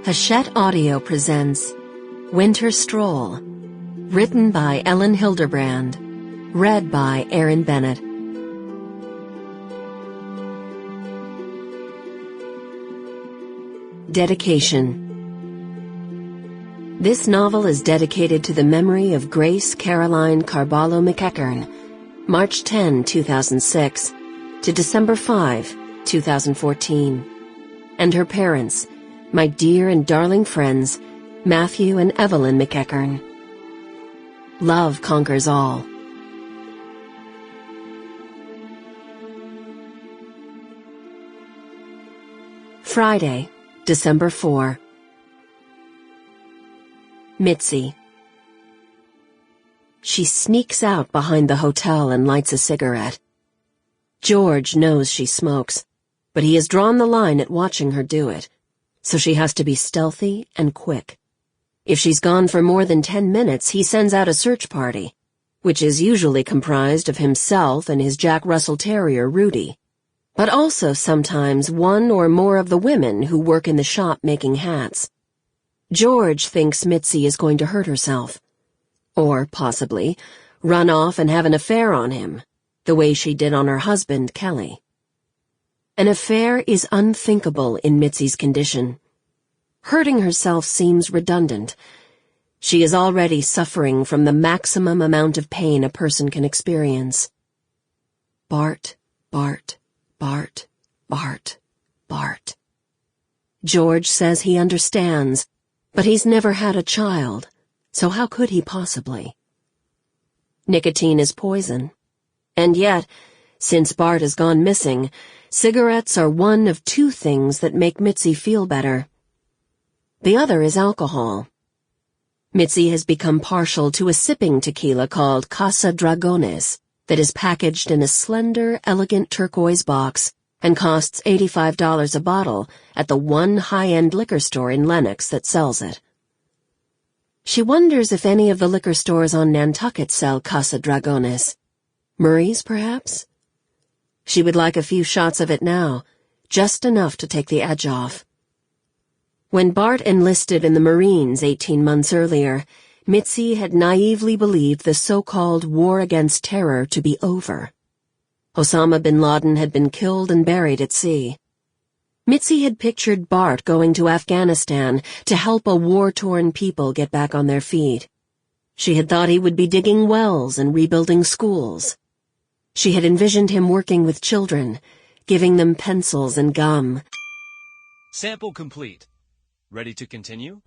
Hachette Audio presents Winter Stroll, written by Elin Hilderbrand, read by Erin Bennett. Dedication. This novel is dedicated to the memory of Grace Caroline Carballo McEachern, March 10, 2006, to December 5, 2014, and her parents, my dear and darling friends, Matthew and Evelyn McEachern. Love conquers all. Friday, December 4. Mitzi. She sneaks out behind the hotel and lights a cigarette. George knows she smokes, but he has drawn the line at watching her do it, so she has to be stealthy and quick. If she's gone for more than 10 minutes, he sends out a search party, which is usually comprised of himself and his Jack Russell Terrier, Rudy, but also sometimes one or more of the women who work in the shop making hats. George thinks Mitzi is going to hurt herself, or possibly run off and have an affair on him, the way she did on her husband, Kelley. An affair is unthinkable in Mitzi's condition. Hurting herself seems redundant. She is already suffering from the maximum amount of pain a person can experience. Bart, Bart, Bart, Bart, Bart. George says he understands, but he's never had a child, so how could he possibly? Nicotine is poison. And yet, since Bart has gone missing, cigarettes are one of two things that make Mitzi feel better. The other is alcohol. Mitzi has become partial to a sipping tequila called Casa Dragones that is packaged in a slender, elegant turquoise box and costs $85 a bottle at the one high-end liquor store in Lenox that sells it. She wonders if any of the liquor stores on Nantucket sell Casa Dragones. Murray's, perhaps? She would like a few shots of it now, just enough to take the edge off. When Bart enlisted in the Marines 18 months earlier, Mitzi had naively believed the so-called war against terror to be over. Osama bin Laden had been killed and buried at sea. Mitzi had pictured Bart going to Afghanistan to help a war-torn people get back on their feet. She had thought he would be digging wells and rebuilding schools. She had envisioned him working with children, giving them pencils and gum. Sample complete. Ready to continue?